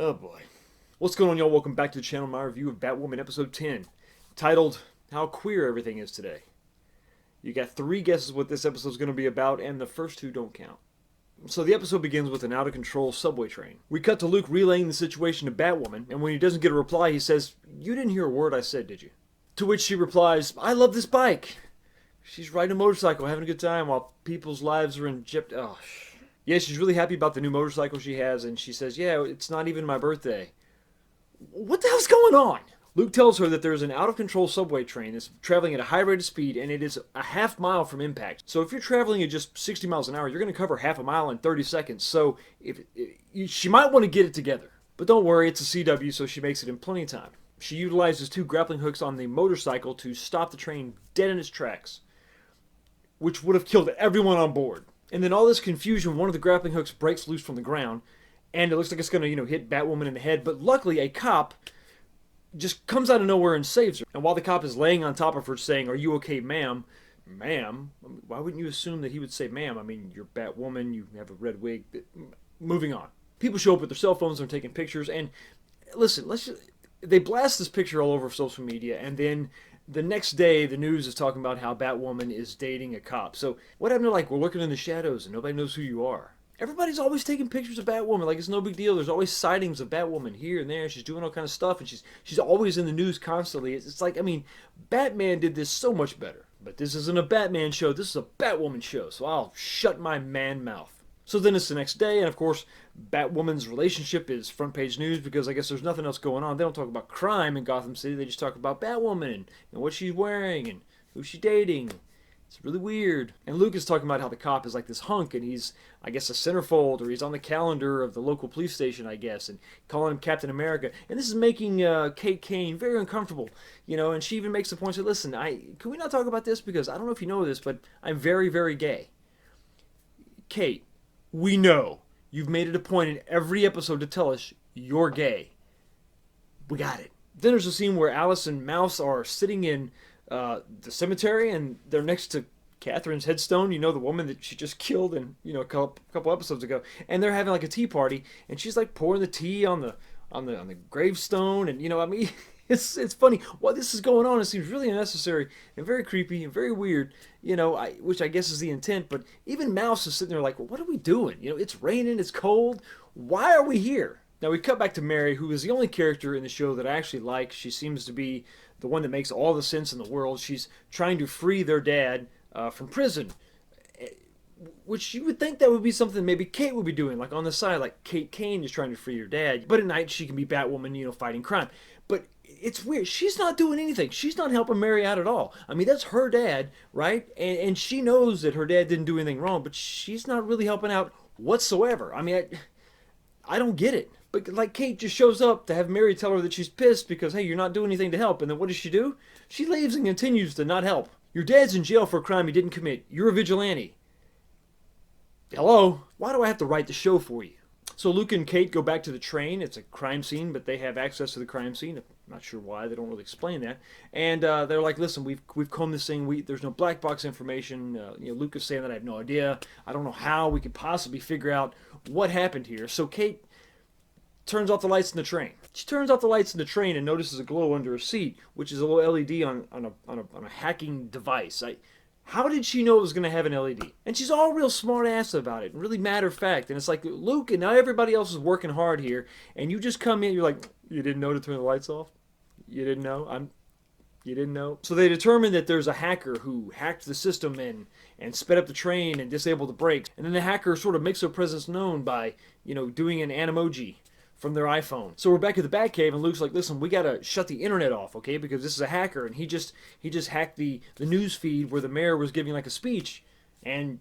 Oh boy. What's going on, y'all? Welcome back to the channel. My review of Batwoman episode 10, titled How Queer Everything Is Today. You got 3 guesses what this episode is going to be about, and the first 2 don't count. So the episode begins with an out-of-control subway train. We cut to Luke relaying the situation to Batwoman, and when he doesn't get a reply, he says, "You didn't hear a word I said, did you?" To which she replies, "I love this bike." She's riding a motorcycle, having a good time, while people's lives are in jeopardy. Oh, yeah, she's really happy about the new motorcycle she has, and she says, "Yeah, it's not even my birthday." What the hell's going on? Luke tells her that there's an out-of-control subway train that's traveling at a high rate of speed, and it is a half mile from impact. So if you're traveling at just 60 miles an hour, you're going to cover half a mile in 30 seconds. So she might want to get it together. But don't worry, it's a CW, so she makes it in plenty of time. She utilizes 2 grappling hooks on the motorcycle to stop the train dead in its tracks, which would have killed everyone on board. And then all this confusion, one of the grappling hooks breaks loose from the ground, and it looks like it's going to, hit Batwoman in the head. But luckily, a cop just comes out of nowhere and saves her. And while the cop is laying on top of her saying, "Are you okay, ma'am?" Ma'am? Why wouldn't you assume that he would say ma'am? I mean, you're Batwoman, you have a red wig. Moving on. People show up with their cell phones and are taking pictures. And listen, they blast this picture all over social media, and then the next day, the news is talking about how Batwoman is dating a cop. So what happened to, we're looking in the shadows and nobody knows who you are? Everybody's always taking pictures of Batwoman like it's no big deal. There's always sightings of Batwoman here and there. She's doing all kind of stuff, and she's always in the news constantly. It's like, Batman did this so much better. But this isn't a Batman show. This is a Batwoman show, so I'll shut my man mouth. So then it's the next day, and of course, Batwoman's relationship is front page news because I guess there's nothing else going on. They don't talk about crime in Gotham City. They just talk about Batwoman and what she's wearing and who she's dating. It's really weird. And Luke is talking about how the cop is like this hunk, and he's, I guess, a centerfold, or he's on the calendar of the local police station, I guess, and calling him Captain America. And this is making Kate Kane very uncomfortable, and she even makes the point, say, "Listen, can we not talk about this? Because I don't know if you know this, but I'm very, very gay." Kate, we know. You've made it a point in every episode to tell us you're gay. We got it. Then there's a scene where Alice and Mouse are sitting in the cemetery, and they're next to Catherine's headstone, the woman that she just killed a couple episodes ago, and they're having like a tea party, and she's like pouring the tea on the gravestone, and it's funny while this is going on. It seems really unnecessary and very creepy and very weird, which I guess is the intent. But even Mouse is sitting there like, "Well, what are we doing? It's raining, it's cold. Why are we here?" Now we cut back to Mary, who is the only character in the show that I actually like. She seems to be the one that makes all the sense in the world. She's trying to free their dad from prison, which you would think that would be something maybe Kate would be doing, like on the side, like Kate Kane is trying to free her dad. But at night she can be Batwoman, fighting crime. But it's weird. She's not doing anything. She's not helping Mary out at all. That's her dad, right? And she knows that her dad didn't do anything wrong, but she's not really helping out whatsoever. I don't get it. But like Kate just shows up to have Mary tell her that she's pissed because, hey, you're not doing anything to help. And then what does she do? She leaves and continues to not help. Your dad's in jail for a crime he didn't commit. You're a vigilante. Hello? Why do I have to write the show for you? So Luke and Kate go back to the train. It's a crime scene, but they have access to the crime scene. I'm not sure why. They don't really explain that. And they're like, "Listen, we've combed this thing. There's no black box information." Luke is saying that I have no idea. I don't know how we could possibly figure out what happened here. So Kate turns off the lights in the train. She turns off the lights in the train and notices a glow under her seat, which is a little LED on a hacking device. How did she know it was going to have an LED? And she's all real smart ass about it, and really matter of fact. And it's like, Luke, and now everybody else is working hard here, and you just come in, you're like, "You didn't know to turn the lights off? You didn't know? You didn't know?" So they determine that there's a hacker who hacked the system and sped up the train and disabled the brakes. And then the hacker sort of makes their presence known by, doing an animoji from their iPhone. So we're back at the Batcave, and Luke's like, "Listen, we gotta shut the internet off, okay? Because this is a hacker, and he just hacked the news feed where the mayor was giving like a speech, and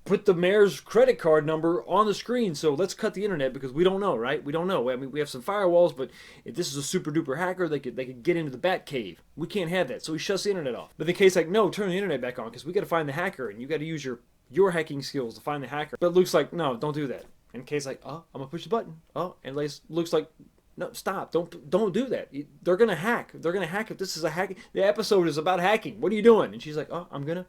put the mayor's credit card number on the screen. So let's cut the internet because we don't know, right? We don't know. We have some firewalls, but if this is a super duper hacker, they could get into the Batcave. We can't have that." So he shuts the internet off. But the Kate's like, "No, turn the internet back on because we gotta find the hacker, and you gotta use your hacking skills to find the hacker." But Luke's like, "No, don't do that." And Kate's like, "Oh, I'm gonna push the button." Oh, and Luke's like, "No, stop! Don't do that. They're gonna hack. They're gonna hack. If this is a hack, the episode is about hacking. What are you doing?" And she's like, "Oh, I'm gonna.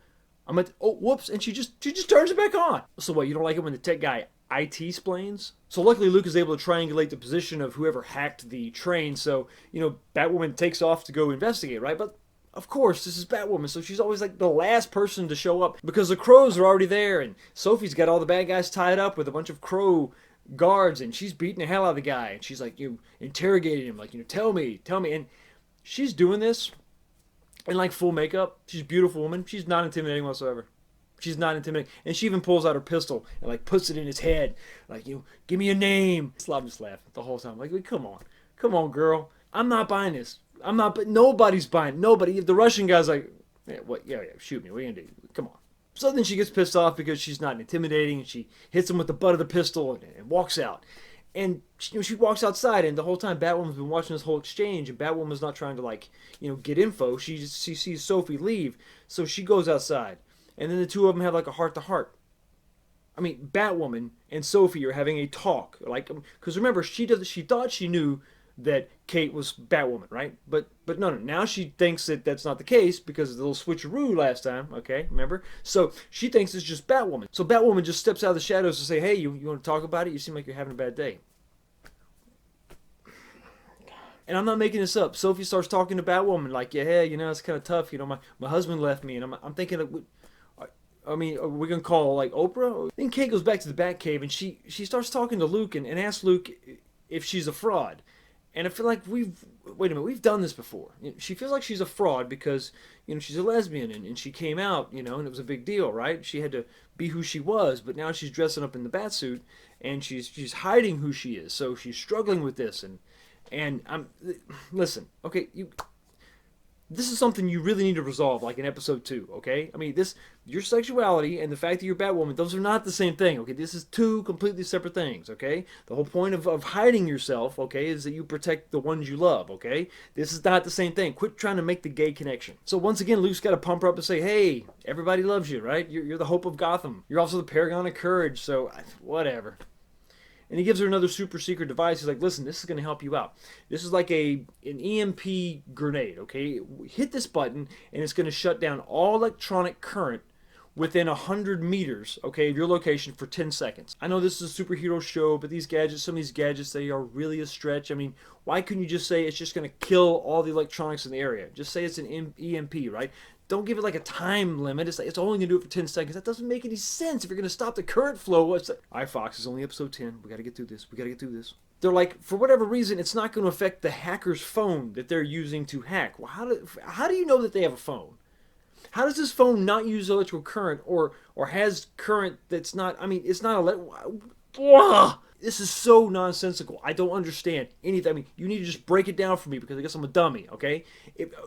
Oh, whoops!" And she just turns it back on. So what? You don't like it when the tech guy IT-splains. So luckily Luke is able to triangulate the position of whoever hacked the train. So, Batwoman takes off to go investigate, right? But of course, this is Batwoman, so she's always like the last person to show up because the crows are already there, and Sophie's got all the bad guys tied up with a bunch of crow guards, and she's beating the hell out of the guy, and she's like, interrogating him, like, tell me, and she's doing this in like full makeup. She's a beautiful woman. She's not intimidating whatsoever. She's not intimidating, and she even pulls out her pistol and like puts it in his head, like, give me a name. I'm just laughing the whole time, like, come on, girl. I'm not buying this. I'm not, but nobody's buying. Nobody. The Russian guy's like, yeah, what? Yeah, shoot me. What are you gonna do? Come on. So then she gets pissed off because she's not intimidating, and she hits him with the butt of the pistol and walks out. And she walks outside, and the whole time Batwoman's been watching this whole exchange, and Batwoman's not trying to like get info. She sees Sophie leave, so she goes outside, and then the two of them have like a heart to heart. I mean, Batwoman and Sophie are having a talk, like, because remember she thought she knew that Kate was Batwoman, right? But no. Now she thinks that that's not the case because of the little switcheroo last time, okay? Remember? So she thinks it's just Batwoman. So Batwoman just steps out of the shadows to say, hey, you want to talk about it? You seem like you're having a bad day. And I'm not making this up. Sophie starts talking to Batwoman like, yeah, it's kind of tough. My husband left me, and I'm thinking of, are we going to call like Oprah? Then Kate goes back to the Batcave, and she starts talking to Luke and asks Luke if she's a fraud. And I feel like we've done this before. She feels like she's a fraud because, she's a lesbian and she came out, and it was a big deal, right? She had to be who she was, but now she's dressing up in the Batsuit and she's hiding who she is. So she's struggling with this and listen, okay, this is something you really need to resolve, like in episode 2, okay? I mean, your sexuality and the fact that you're Batwoman, those are not the same thing, okay? This is two completely separate things, okay? The whole point of hiding yourself, okay, is that you protect the ones you love, okay? This is not the same thing. Quit trying to make the gay connection. So once again, Luke's got to pump her up and say, hey, everybody loves you, right? You're the hope of Gotham. You're also the paragon of courage, so whatever. And he gives her another super secret device. He's like, listen, this is going to help you out. This is like an EMP grenade, okay? Hit this button, and it's going to shut down all electronic current within 100 meters, okay, of your location for 10 seconds. I know this is a superhero show, but some of these gadgets, they are really a stretch. I mean, why couldn't you just say it's just going to kill all the electronics in the area? Just say it's an EMP, right? Don't give it like a time limit. It's only going to do it for 10 seconds. That doesn't make any sense. If you're going to stop the current flow, all right, Fox, it's only episode 10. We got to get through this. They're like, for whatever reason, it's not going to affect the hacker's phone that they're using to hack. Well, how do you know that they have a phone? How does this phone not use electrical current or has current that's not, it's not this is so nonsensical. I don't understand anything. I mean, you need to just break it down for me because I guess I'm a dummy, okay?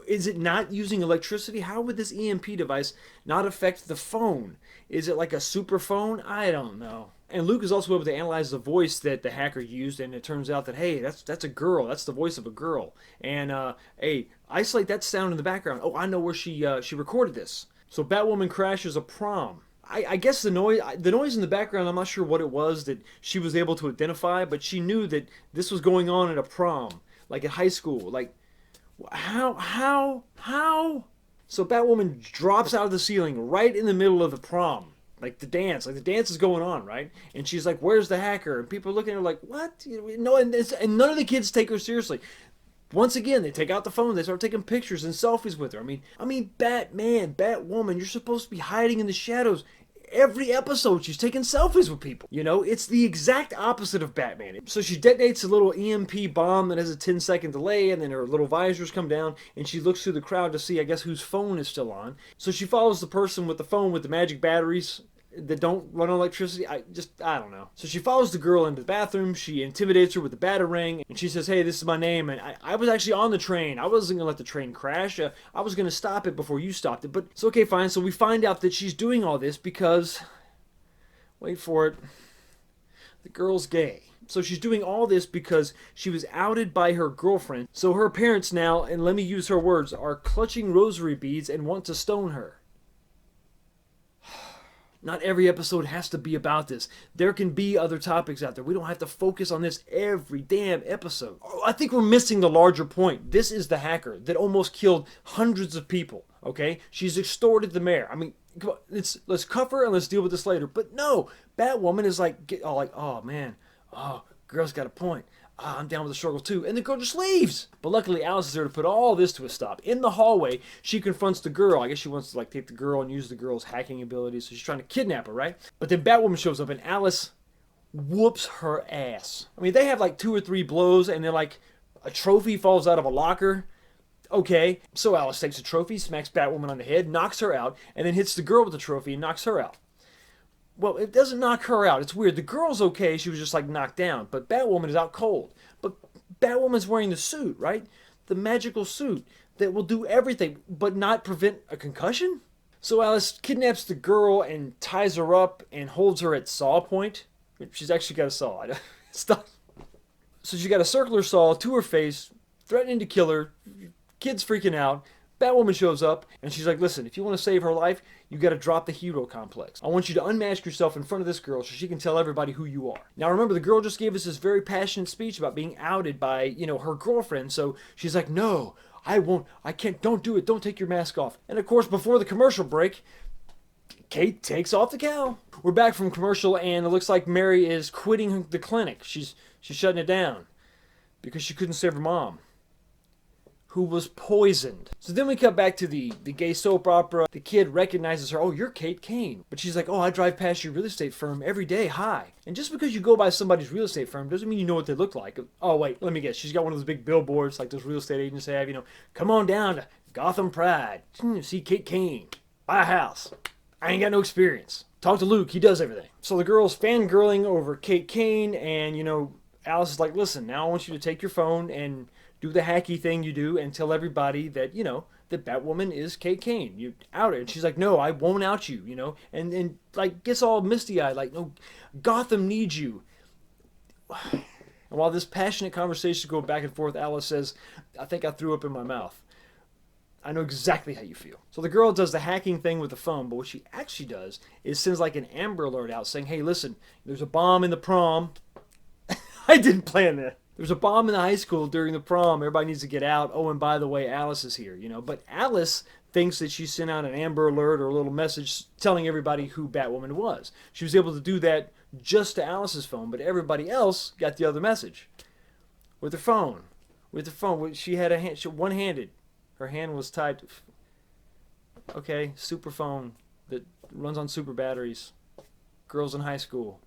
Is it not using electricity? How would this EMP device not affect the phone? Is it like a super phone? I don't know. And Luke is also able to analyze the voice that the hacker used, and it turns out that, hey, that's a girl. That's the voice of a girl. And, hey, isolate that sound in the background. Oh, I know where she recorded this. So Batwoman crashes a prom. I guess the noise in the background, I'm not sure what it was that she was able to identify, but she knew that this was going on at a prom, like at high school. Like, how? So Batwoman drops out of the ceiling right in the middle of the prom. Like the dance is going on, right? And she's like, where's the hacker? And people are looking at her like, what? No, and none of the kids take her seriously. Once again, they take out the phone, they start taking pictures and selfies with her. I mean, Batwoman, you're supposed to be hiding in the shadows. Every episode, she's taking selfies with people. It's the exact opposite of Batman. So she detonates a little EMP bomb that has a 10-second delay, and then her little visors come down, and she looks through the crowd to see, I guess, whose phone is still on. So she follows the person with the phone with the magic batteries that don't run on electricity. I don't know. So she follows the girl into the bathroom. She intimidates her with the batarang, and she says, hey, this is my name, and I was actually on the train. I wasn't going to let the train crash. I was going to stop it before you stopped it, but it's okay, fine. So we find out that she's doing all this because, wait for it, the girl's gay. So she's doing all this because she was outed by her girlfriend. So her parents now, and let me use her words, are clutching rosary beads and want to stone her. Not every episode has to be about this. There can be other topics out there. We don't have to focus on this every damn episode. I think we're missing the larger point. This is the hacker that almost killed hundreds of people. Okay, she's extorted the mayor. I mean, come on, let's cuff her and let's deal with this later. But no, Batwoman is like, oh man, oh, girl's got a point. Ah, I'm down with the struggle too. And the girl just leaves. But luckily, Alice is there to put all this to a stop. In the hallway, she confronts the girl. I guess she wants to like take the girl and use the girl's hacking abilities. So she's trying to kidnap her, right? But then Batwoman shows up and Alice whoops her ass. I mean, they have like 2 or 3 blows and then like a trophy falls out of a locker. Okay, so Alice takes a trophy, smacks Batwoman on the head, knocks her out, and then hits the girl with the trophy and knocks her out. Well, it doesn't knock her out. It's weird. The girl's okay. She was just like knocked down. But Batwoman is out cold. But Batwoman's wearing the suit, right? The magical suit that will do everything but not prevent a concussion? So Alice kidnaps the girl and ties her up and holds her at saw point. She's actually got a saw. Stop. So she got a circular saw to her face, threatening to kill her. Kid's freaking out. Batwoman shows up and she's like, listen, if you want to save her life, you got to drop the hero complex. I want you to unmask yourself in front of this girl so she can tell everybody who you are. Now remember, the girl just gave us this very passionate speech about being outed by, her girlfriend. So she's like, no, I won't, I can't, don't do it. Don't take your mask off. And of course, before the commercial break, Kate takes off the cowl. We're back from commercial and it looks like Mary is quitting the clinic. She's shutting it down because she couldn't save her mom, who was poisoned. So then we cut back to the gay soap opera. The kid recognizes her. Oh, you're Kate Kane. But she's like, oh, I drive past your real estate firm every day. Hi. And just because you go by somebody's real estate firm doesn't mean you know what they look like. Oh, wait, let me guess. She's got one of those big billboards like those real estate agents have. Come on down to Gotham Pride. See Kate Kane. Buy a house. I ain't got no experience. Talk to Luke. He does everything. So the girl's fangirling over Kate Kane. And, Alice is like, listen, now I want you to take your phone and do the hacky thing you do and tell everybody that, that Batwoman is Kate Kane. You out her. And she's like, no, I won't out you, And like gets all misty-eyed, like, no, Gotham needs you. And while this passionate conversation goes back and forth, Alice says, I think I threw up in my mouth. I know exactly how you feel. So the girl does the hacking thing with the phone, but what she actually does is sends like an Amber Alert out saying, hey, listen, there's a bomb in the prom. I didn't plan that. There's a bomb in the high school during the prom. Everybody needs to get out. Oh, and by the way, Alice is here, But Alice thinks that she sent out an Amber Alert or a little message telling everybody who Batwoman was. She was able to do that just to Alice's phone, but everybody else got the other message. With her phone. She had a hand, one-handed. Her hand was tied to... Okay, super phone that runs on super batteries. Girls in high school.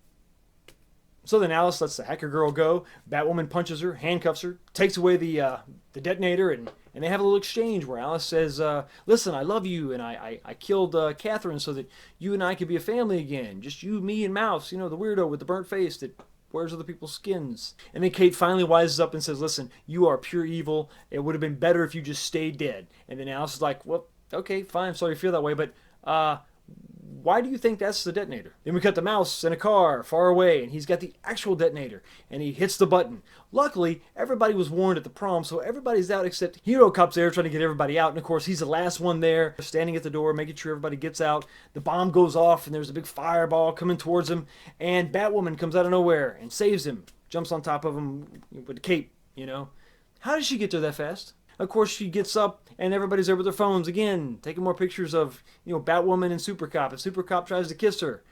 So then Alice lets the hacker girl go. Batwoman punches her, handcuffs her, takes away the detonator, and they have a little exchange where Alice says, listen, I love you, and I killed Catherine so that you and I could be a family again. Just you, me, and Mouse, the weirdo with the burnt face that wears other people's skins. And then Kate finally wises up and says, listen, you are pure evil. It would have been better if you just stayed dead. And then Alice is like, well, okay, fine, I'm sorry you feel that way, but why do you think that's the detonator? Then we cut the Mouse in a car far away, and he's got the actual detonator, and he hits the button. Luckily, everybody was warned at the prom, so everybody's out except Hero Cop's there trying to get everybody out, and of course, he's the last one there, standing at the door, making sure everybody gets out. The bomb goes off, and there's a big fireball coming towards him, and Batwoman comes out of nowhere and saves him, jumps on top of him with the cape, How did she get there that fast? Of course, she gets up, and everybody's there with their phones again, taking more pictures of, Batwoman and Super Cop. And Super Cop tries to kiss her,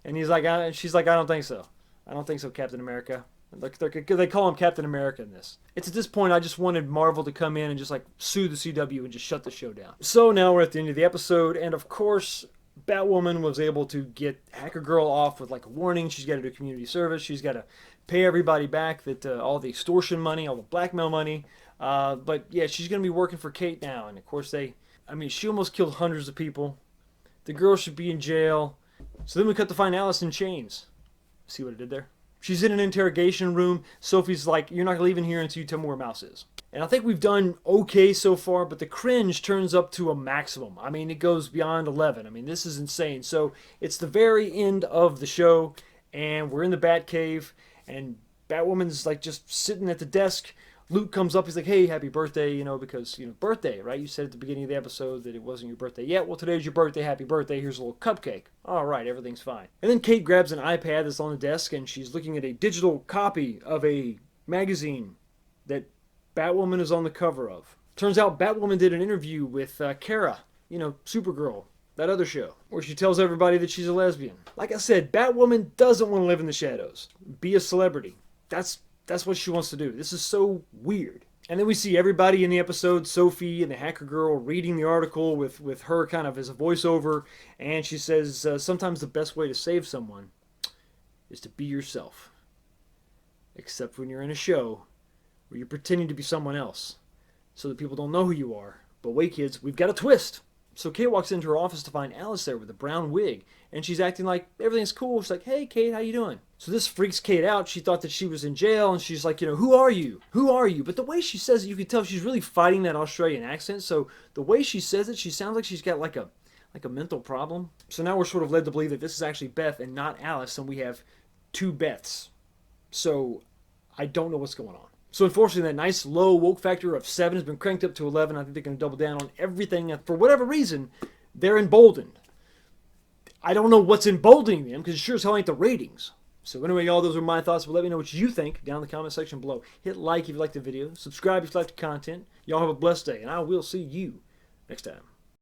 and she's like, I don't think so. I don't think so, Captain America. They call him Captain America in this. It's at this point I just wanted Marvel to come in and just like sue the CW and just shut the show down. So now we're at the end of the episode, and of course, Batwoman was able to get Hacker Girl off with like a warning. She's got to do community service. She's got to pay everybody back that all the extortion money, all the blackmail money. But yeah, she's going to be working for Kate now. And of course she almost killed hundreds of people. The girl should be in jail. So then we cut to find Alice in chains. See what I did there? She's in an interrogation room. Sophie's like, you're not leaving here until you tell me where Mouse is. And I think we've done okay so far, but the cringe turns up to a maximum. I mean, it goes beyond 11. I mean, this is insane. So it's the very end of the show, and we're in the Batcave, and Batwoman's like just sitting at the desk. Luke comes up, he's like, hey, happy birthday, because, birthday, right? You said at the beginning of the episode that it wasn't your birthday yet. Well, today's your birthday, happy birthday, here's a little cupcake. All right, everything's fine. And then Kate grabs an iPad that's on the desk, and she's looking at a digital copy of a magazine that Batwoman is on the cover of. Turns out Batwoman did an interview with Kara, You know, Supergirl, that other show, where she tells everybody that she's a lesbian. Like I said, Batwoman doesn't want to live in the shadows, be a celebrity. That's what she wants to do. This is so weird. And then we see everybody in the episode, Sophie and the hacker girl, reading the article with her kind of as a voiceover. And she says, sometimes the best way to save someone is to be yourself. Except when you're in a show where you're pretending to be someone else so that people don't know who you are. But wait, kids, we've got a twist. So Kate walks into her office to find Alice there with a brown wig, and she's acting like everything's cool. She's like, hey, Kate, how you doing? So this freaks Kate out. She thought that she was in jail, and she's like, you know, who are you? Who are you? But the way she says it, you can tell she's really fighting that Australian accent. So the way she says it, she sounds like she's got like a mental problem. So now we're sort of led to believe that this is actually Beth and not Alice, and we have two Beths. So I don't know what's going on. So unfortunately, that nice low woke factor of 7 has been cranked up to 11. I think they're going to double down on everything. And for whatever reason, they're emboldened. I don't know what's emboldening them, because it sure as hell ain't the ratings. So anyway, y'all, those are my thoughts. But let me know what you think down in the comment section below. Hit like if you like the video. Subscribe if you like the content. Y'all have a blessed day, and I will see you next time.